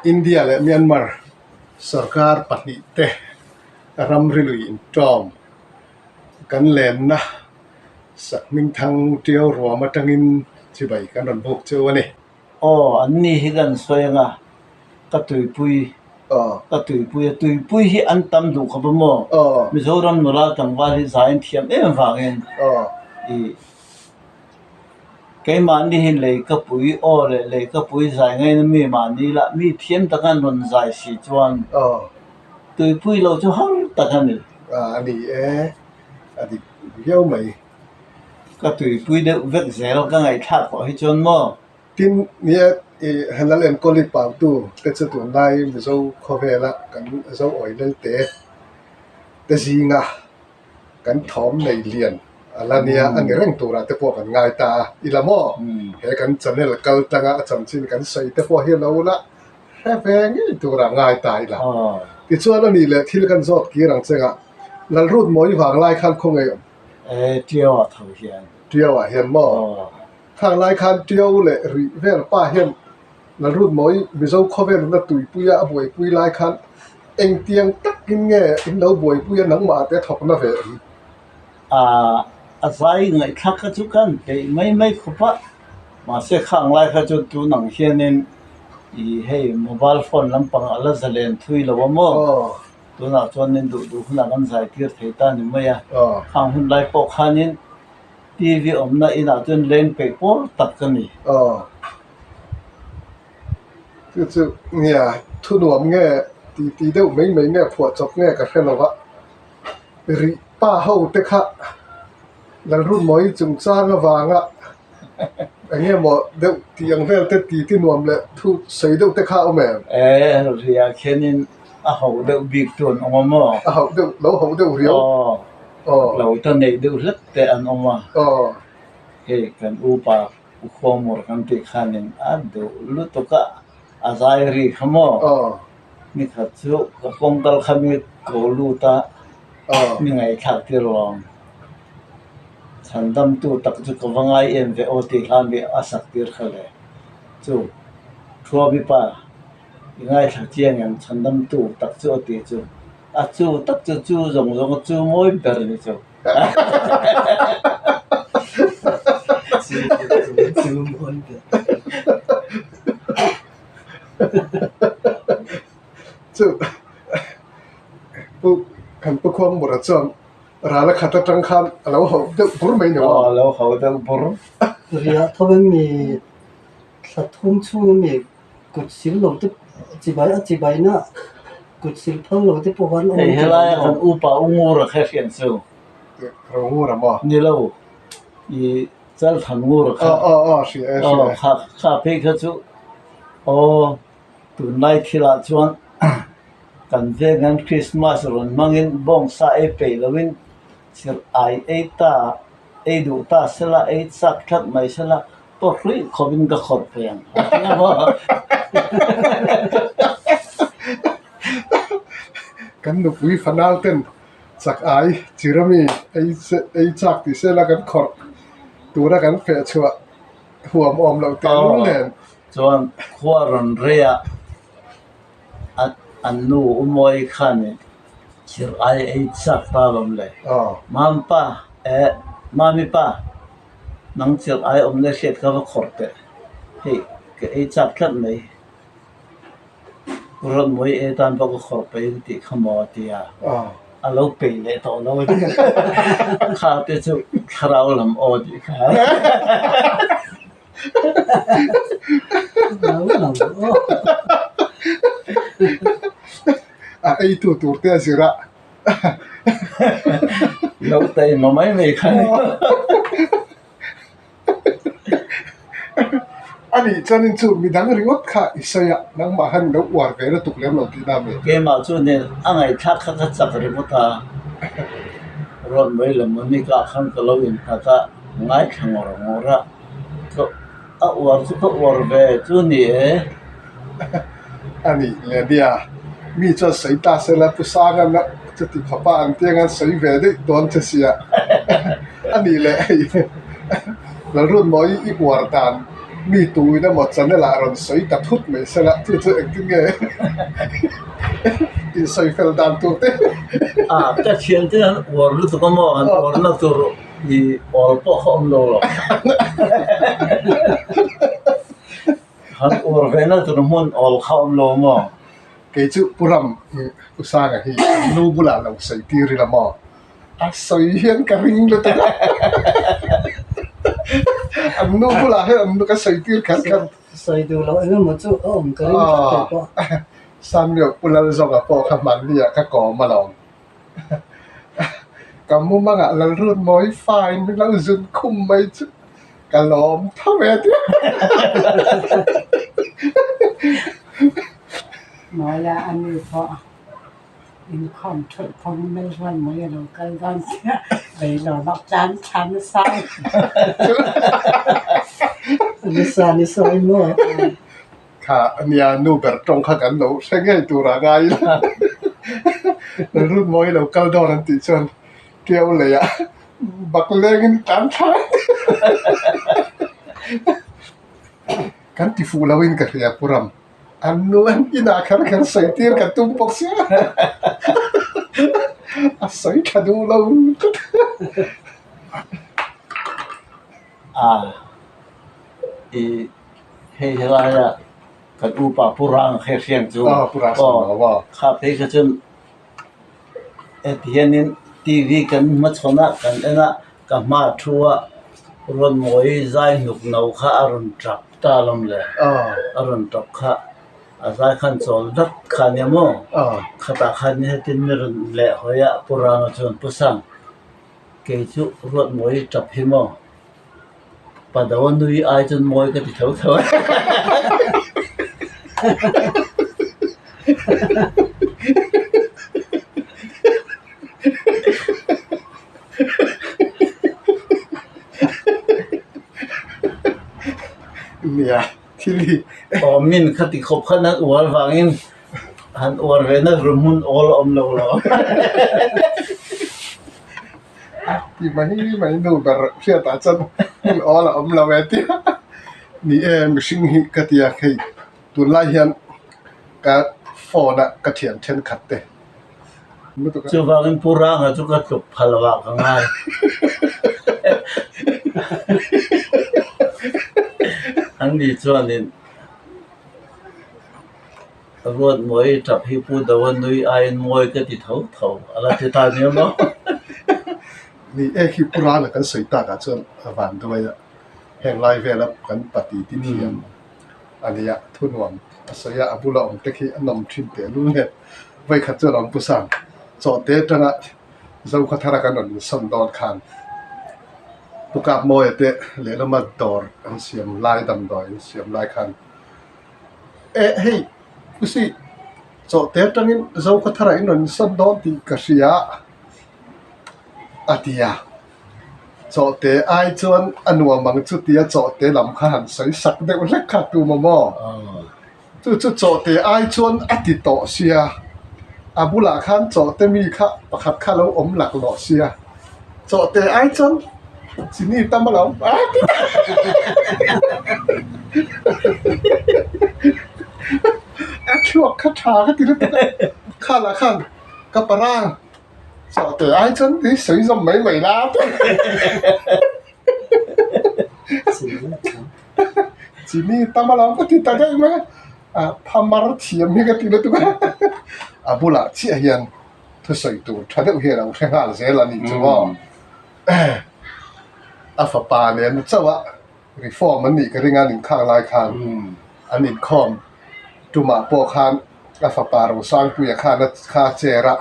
India le Myanmar sarkar pahnih te ramrilui in tawm kan len na sak ning thang tiao ruam atangin chibai kan ron bok chu ani an ni hi kan soyanga ka tuipui tuipui hi an tam du kha mo Mizoram nula tangwal hi zain thiam em wangin i cái mà đi hin lấy cái bụi ô lấy cái bụi dài ngay nó mi mà đi là mi thiêm ta kan ron dài xì chuan tui bụi lâu cho hăng ta kan ni ani ani yo mai cái tui bụi de vek zero cái ngày thắt của hi chuan mo tin nia hanal en koli pau tu te chu tu nai mi zo khovela kan zo oi lel te zinga kan thom nei lian alania an reng tura te po kan ngai ta ilamo he kan channel kal tanga cham chin kan sei te po hi lo la he ve ngi tura ngai ta ila ti chuan ani le thil kan zot ki rang chenga lal rut moi wang lai khan khong ei tiao a thau hian tiao a hian mo khang lai khan tiao le ri vel pa hian lal rut moi mi zo khovel na tui puya a boi pui lai khan eng tiang tak in nge in lo boi puya nang ma te thok na ve zai ngai thak ka chu kan ke mai khopa ma se khang lai kha chu tu nang hian in i hei mobile phone lampang ala zalen thui lo mo tu na chuan nin du huna kan zai tir thei ta ni mai a khang hun lai po khanin TV omna ina chuan len pe por tak ka ni chu nia thu nuam nge ti deuh mai nge phua chok nge ka hrelowa ri pa ho te kha lal rut moi chung changa wanga anh em đeo tiếng về tết tí nuông lệ thu xây đeo tết khao mẹ rồi à khenin a hậu đeo big tuần ông mà hậu đeo lâu hậu đeo riêu lâu ta này đeo rất tệ anh ông mà cái kan upa ukhomor kan ti khanin a đeo lu to ka azai ri khamo ni khat chu ka pongkal khami ko lu ta ni ngai thak ti rong Sandam tu tak chu kawangai em ve oti khan be asak tir khale chu thua bi pa ngai thak chiang yang sandam tu tak chu oti chu a chu tak chu zong chu moi ber ni chu chu moi chu pu kan pu khom bora chon rala khata tang khan alo ho de bur mai no alo ho de bur ria thoben mi thum chu mi kut sil lo te chibai na kut sil phang lo te powan ei helai kan upa ungur kha khian chu ro ngura mo ni lo I chal than ngur kha shi kha pe kha chu tu nai thila chuan kan ve ngan Christmas ron mangin bong sa e pe lovin sir ai e ta e du ta sela e sak that mai sela to hlui khobin ka khot peng kan nu pui fanal ten sak ai chirami ei chak ti sela kan khor tura kan fe chua huam om lo ten len chuan khuaron rea an nu umoi khane sir ai e chak ta lom le mami pa nang sir ai om le shet ka khorte hei ke e chak khat nei ron moi e tan ba ko khor pe ti khamo ti a alo pe le to lo kha te chu kharau lam o di kha ei tu te azira lâu tay mà mấy mày khai ani chanin chu midang ringot kha isaya nang ma han lo war ve la tuklem lo ti na me cái mà chú nên anh ấy thắc chặt rồi mà ta rồi mấy lần mình đi cả khăn cái lâu in ta ngay thằng ngồi ra có war chú có war về chú nè ani le dia mi cha sai ta se la pu sa ga na chu ti phapa an te ngan sai ve de don che sia ani le la run moi I war tan มีตูนะหมดจันละรอนสวยตัดทุดไม่สละทุกเองกินไงที่สวยเฟลดันตัวเต้ แต่เชียงที่นั้นวัวรู้ตัวก็มองวัวนั่งตัวอีออลปอหอมโลหรอกฮันวัวเรน่าตัวมันออลข้าวโลมอเกจุปุรำอุตสาหะฮีนูบุลาเราใส่ตีริละมอสวยเฮียนกระริงเลยแต่อันนูบุลาให้อันนูก็ใส่ตีกันกันใส่ดูแล้วเรื่องมันจะมันก็ได้ก็三秒不能说个波卡曼利啊，个讲嘛咯。咁冇乜啊，เรารุ่นมอยไฟเราจุนคุมไม่จุกะลอมทำไมเดียว น้อยละอันนี้พออินคอมทุกคนไม่ชวนมือเรากันตอนไปเราบักจานชั้นซ้ นิสัยมั่วค่ะอันนี้นูเบิร์ตรงข้ากันเราใช้ไงตัวร่างกายเรารุ่นมอยเราเกลดอนันติชวนเกี่ยวเลยอ่ะบักเลงจานช้ากันที่ฟูลาวินกับเรียปุรำอันนู้นอินาคันกันใส่ตีนกับตุ้มปอกเสียใส่ขัดูเราอีเฮ้ยอะไรอ่ะกันอุปาปุรังเขียงจูปุรังสมว่าครับเฮ้ยก็จนที่นี่ทีวีกันมาชนะกันนะกับมาทัวรถมวยใจหนุกหนาวข้าอารมณ์จับตาลมเลยอารมณ์จับข้าใจขันโซลดักขันยามอข้าตาขันนี่ที่มีรถเละหอยปุรังจนปุสังเกี่ยวรถมวยจับหิมปะดาวันดูไอจนมวยก็ติดเท่าเนี่ยที่นี่มินขัดที่ขบขนาดอวดฟังอินหันอวดเวนักรุมุนออลอมโลโลที่ไม่ดูแบบเชื่อตาจันออลอมโลเวทีนี่มิชิงฮิกติยาใครตัวไล่ยันกับฟอนะกระเทียมเช่นขัดเตะจูฟังอินปุรังอ่ะจูก็จบพลวะกันไงอันนี้ชวนนี่รถมวยจับฮิปูดาวันนุยไอ้มวยก็ติดเท่าอะไรที่ตาเนี่ยมั้งนี่ฮิปุรานะกันสวยตากันจนวันด้วยอะแห่งไล่เวลากันปฏิทินเทียมอันนี้อะทุนวันสยามบุรุษตะกี้อันนำชิมเตลุเนี่ยไว้ขัดเจริญปุสังจอดเตะจังอะเราขัดทารักันนนสันดอนคันตุกabมวยเตะเหลือมาดอร์อันเสียมลายดำดอยเสียมลายคันเฮ้ยกุสิจอดเตะจังนี้เราขัดทารักันนนสันดอนที่กษยาอาทิยาจอดเตะไอจวนอันวัวมังจุดที่จอดเตะลำขันใส่สักเด็กเล็กขัดตัวมอจุดจอดเตะไอจวนอติโตเสียอาบุลาขันจอดเตะมีข้าประคับข้าแล้วอมหลักหล่อเสียจอดเตะไอจวนสินี่ตั้มมาแล้วช่วงคาถาก็ติดแล้วข้าละขันกับปรางจอดเตะไอจวนนี่สวยจนไม่ละสินี่ตั้มมาแล้วก็ติดได้ไหมพามาร์ทีมีกันติดแล้วตัวอาบุลาเชียเฮียนทุสอยตัวท่านเฮียเราแข่งกันเสียละนี่จ้ะอาฟปาเนี่ยจ้าวะรีฟอร์มมันนี่ก็เรื่องงานหนึ่งข้างลายข้างอันนี้คอมจุมาปอข้างอาฟปาเราสร้างปุยข้างนัดข้าเจระ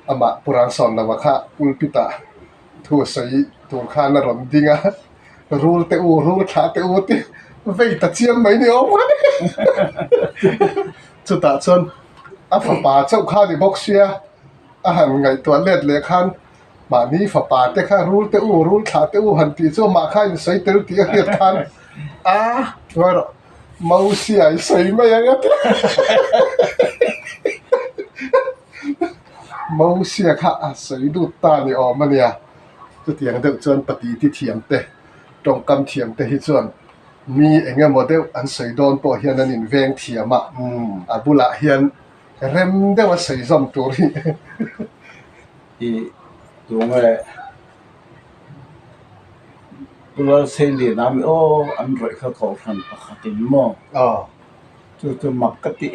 อามาปุรังสอนนวข้าอุลปิตาทุสอยตัวข้างนรนดิงะรูเตอูรูขาเตอูติเวตัดเชียงไหมเนี่ยอ๋อจุดตัดชนอาฟปาเจ้าข้าดิบอกเชียอาหารไงตัวเล็ดเลยข้างมานี่ฝาปาเตะข้ารูเตอูรูขาเตอูหันตีเจ้ามาข้าใส่เตลุตีเฮียทันว่าเราเมาเสียใส่ไม่ยังไงเมาเสียข้าใส่ดูตาเนี่ยอ๋อมันเนี่ยจะเถียงเด็กจนปฏิทิเถียงเตะตรงกำเถียงเตะที่จน มีเองโมเดลอันสวยโดนปอเฮียนันอินเวงเทียมะบุละเฮียนเริ่มได้ว่าสวยซ้ำตัวนี้ อีตรงเลยเราเสียลีน้ำโอ้อันรวยเขาทันปกติมั่ง อ๋อ จู่มักกะติ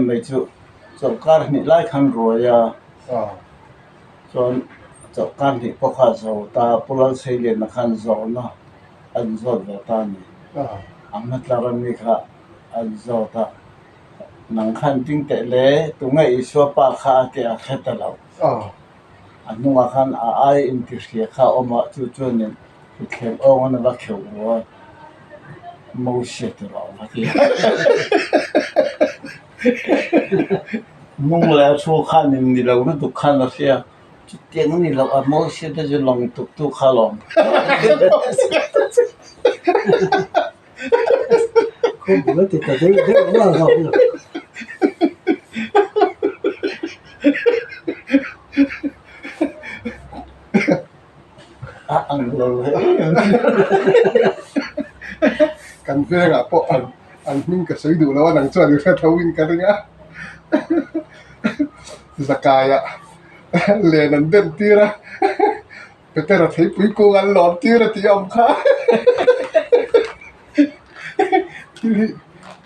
ไม่จู่การนี่ไล่ขันรวยอ่ะ อ๋อ จู่การนี่พวกเขาจะตาปุรันเสียลีนักขันจะนะอันจะแบบตานี่ อ๋อ อันนั้นเราไม่ค่ะอันจะตานังขันติ้งแต่เล่ตรงไงอีสวปากขาเตียแค่ตะเรา อ๋อ อันนู้นขันไออินทิเสียข้าออกมาจู่เนี่ยเข็มเอาอันนั้นละเขียวว่ามูเสียตัวเราละที่นุ่งแล้วชั่วข้านี่เราไม่ตุกขันละเสียจุดเตียงนี่เรามูเสียแต่จะลองตุกข้าลองคุณไม่ติดแต่เด็กว่าเราเนี่ย อันเราเลย กันเพื่อนอะพวกอันวิ่งกับสวยดูแล้วว่าหนังจวนอยู่แค่ทวิ่งกันเนี่ยสกายอะเรียนนันเด่นตีนะเป็นแต่ละทีปุ้ยกูกันหลอนตีละตีอมค่ะที่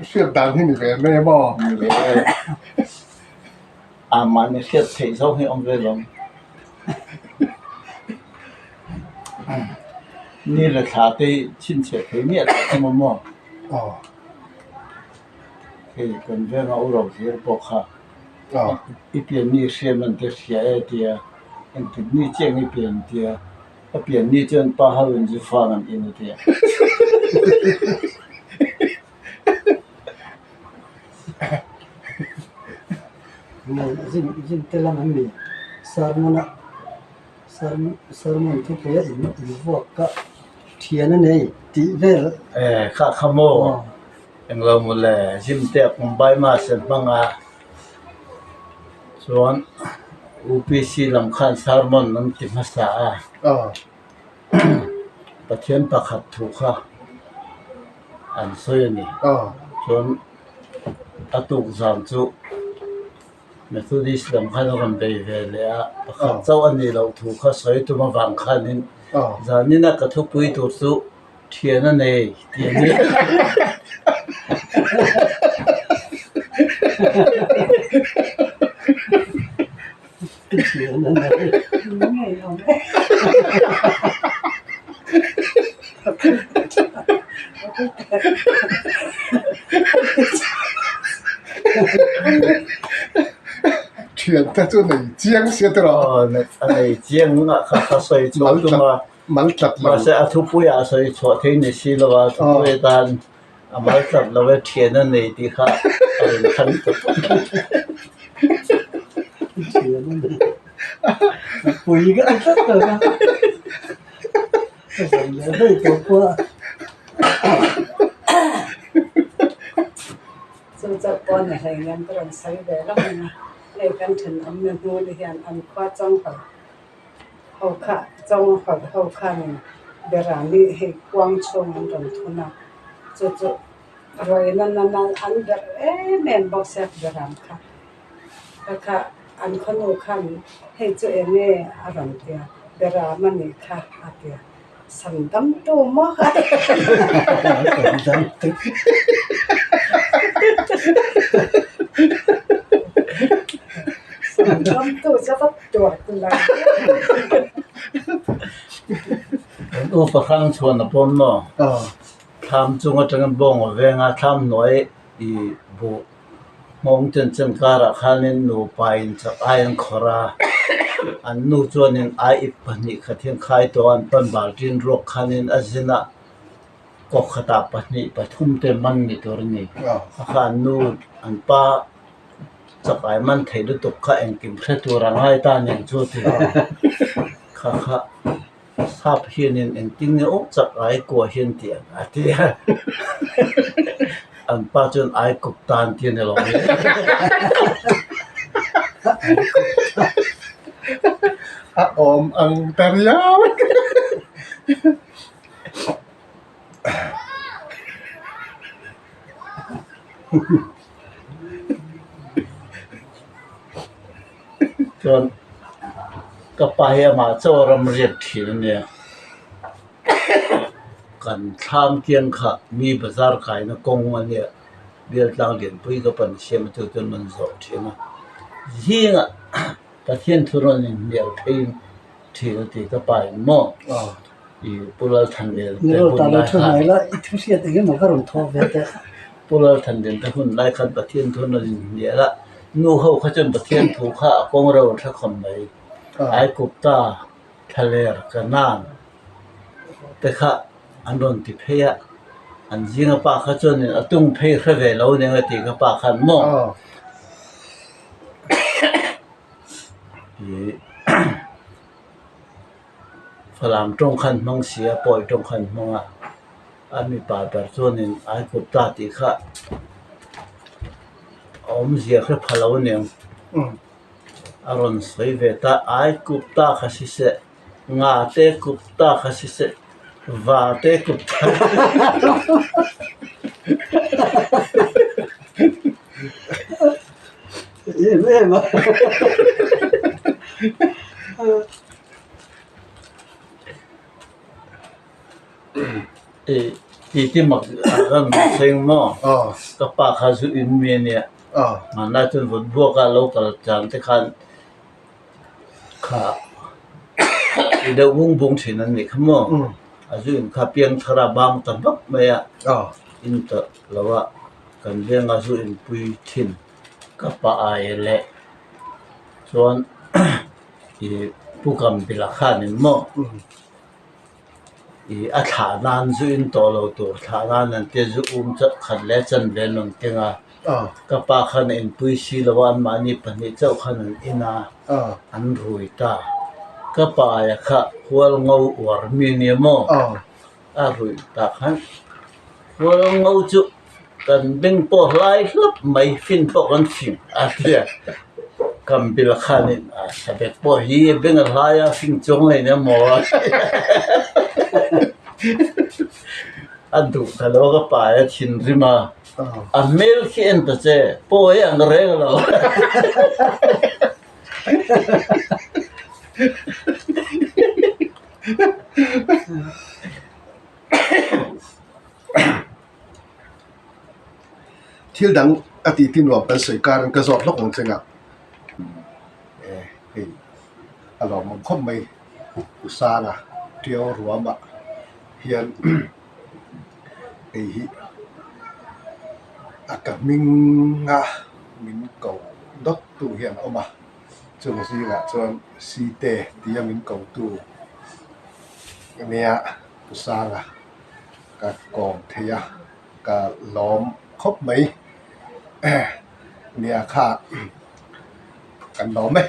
เชื่อดังที่นี่เป็นแม่บอก มันเนี่ยเสียเสียเท่าให้องค์เลยลงนี่แหละขาที่ชินเสียที่เนี่ยที่มันมั่ว อ๋อ ที่เป็นเรื่องเอาเราเสียปกค่ะ อ๋อ อีเปลี่ยนนี่เสียมันจะเสียเดียอันที่นี่เจ้าอีเปลี่ยนเดียถ้าเปลี่ยนนี่จนป้าเขาเป็นจะฟังอันอินเดีย มันจริงแต่ละมันมีสารมันทุกอย่างอินพวกก็เทียนนั่นเองตีเวล ข้าขโมยเองเราหมดเลยจิมเตะผมใบมาเสร็จบ้างอ่ะส่วน UPC ลำคันสารมันนั่นติดมาสา อ๋อ ประเทศประคับถูกค่ะอันสวยนี่ อ๋อ ส่วนอตุกสามจุเมธุดิสลำคันเรากันไปเวลาประคับเจ้าอันนี้เราถูกค่ะสวยตัวมาฟังคันนี้ อ๋อ จานี่นักกระทุกปุยตัวสุเทียนนั่นเองเทียนนี่ เทียนนั่นเอง ไม่เอาเลย เทียนแต่ตัวไหนเจียงเสียตลอด เนี่ยอันนี้เจียงอ่ะข้าสวยชอบตัวมา มันตัดหลั มาง เสียทุกปุยอ่ะสวยชอบที่นี่สิละว่าทุกปุยตานอามาจับเราไว้เทียนนั่นเองที่ข้าขันตัว เทียนนั่นเองปุ๋ยก็อันสักเลยนะสัญญาได้ตัวกว่า จะจะปอนอะไรเงี้ยตอนใส่เดี๋ยวแล้วนะในกันถึงอันนั้นนู่นเรียนอันคว้าจ้องเขาค่ะจ้องเขาค่ะเนี่ยเดี๋ยวนี้ให้กว้างชงอันตรงทุนนะจะรวยนั่นอันเดี๋ยวแม่บอกเสียเดี๋ยวค่ะแล้วค่ะอันขนมขันให้ตัวเองเนี่ยอารมณ์เดียวเดี๋ยวมันนี่ค่ะอาเดียสันดำตัวมาก จังตึก สันดำตัวจะต้องตรวจตัวอะไร โอ้ประคังชวนนะผมเนาะ อ๋อ ทำจงว่าจะกันบ่งเวงาทำหน่อยอีบุมองจนการะคันินนูไปจะไอ้อันขราอันนูจวนินไอ้อิปนิขัดเทียนไข่ตัวอันปันบาลจินรกคันินอาจินะก็ขตาปนิปทุมเตมันนี่ตัวนี้ อ๋อ ข้านูอันป้าจะไปมันเทดุตุกข้าเองกิมเพชรตัวรังไห้ตาเนี่ยจุดที่ข้าทราบเฮียนินเองติ้งเนี่ยโอ้จะไอ้กลัวเฮียนเตียงอ่ะที่ อันป้าจนไอ้กุบตานเตียนในหลงนี้ อะอมอังตะยาว จนก็ไปมาเจ้ารำเรียบถีเนี่ยกันทามเกียงค่ะมีบาซาร์ขายนะกงมันเนี่ยเดียร์ต่างเดียนปุยก็เป็นเชื่อมตัวจนมันสดใช่ไหมยิ่งประเทศทุรนินเดียวที่ที่ที่ก็ไปหม้ออีปุระทันเดียน นี่เราตามมาช่วยไหนละทุกเสียแต่ก็มันก็รุนทอเวท ปุระทันเดียนแต่คนไล่ขันประเทศทุรนินเดียละนู่เขาจนประเทศถูกข้ากงเราทักคนไหนไอ้กุปตาทะเลกันนานแต่ข้าอันโดนติเพยอันยิงปากเขาจนเนี่ยตุ้งเพยเขาเวลาเนี่ยติกับปากขันหม้อฝรั่งตรงขันมังเสียปล่อยตรงขันมังอ่ะอันมีป่าแบบส่วนนึงไอ้กุปตาติข้าอมเสียแค่พะเลาเนี่ยอารมณ์สวยเวทไอ้กุปตาข้าสิเสงาเตกุปตาข้าสิเสวาเตกุปตาเอ๊ะไม่มาที่มักอันเซ็งหม้อกับปากข้าสุอินเมียเนี่ยมันน่าจะวุ่นวายกับโลกจานที่ขันข้าเดี๋ยววงบุงที่นั่นนี่ขโมยอาจุนข้าเพียงทราบางตั้งบักไม่อะอินเตอร์แล้วว่ากันเรื่องอาจุนปุยทินกับปาไอเละส่วนผู้กำเป็นราคาหนึ่งหม้ออาฐานันจุนโตเราตัวฐานันนั่นเตจุจะขัดเละจันเบนงเก่งกับปาขันอินปุยสีละวันมานี่ปนิเจ้าขันอินาอันรุยตาก็ปายค่ะหัวเงาอวดมีเนียมรุยตาขันหัวเงาจุกันดึงปอไล่ลับไม่ฟินปอกันฟินเดียคำบิลขานินสเปกปอฮีดึงไล่ฟินจงเลยเนี่ยหมออันดูแต่เราก็ปายชินริมาเมลขี้เอ็นตัวเจ้ปอยังเร่งเราที่ดังอดีตที่หนวมเป็นสวยการกระสอบลกของเจงอ่ะอารมณ์มันคมไม่อุตส่าห์นะเที่ยวรวมอ่ะเฮียนอากาศมิงอ่ะมิงเก่าดอกตู้เฮียนออกมาจนสิอ่ะจนสีเตะที่ยังมิงเก่าตู้เนี่ยอุตส่าห์อ่ะกับกองเทียกับล้อมครบไหมเนี่ยค่ะกันล้อมไหม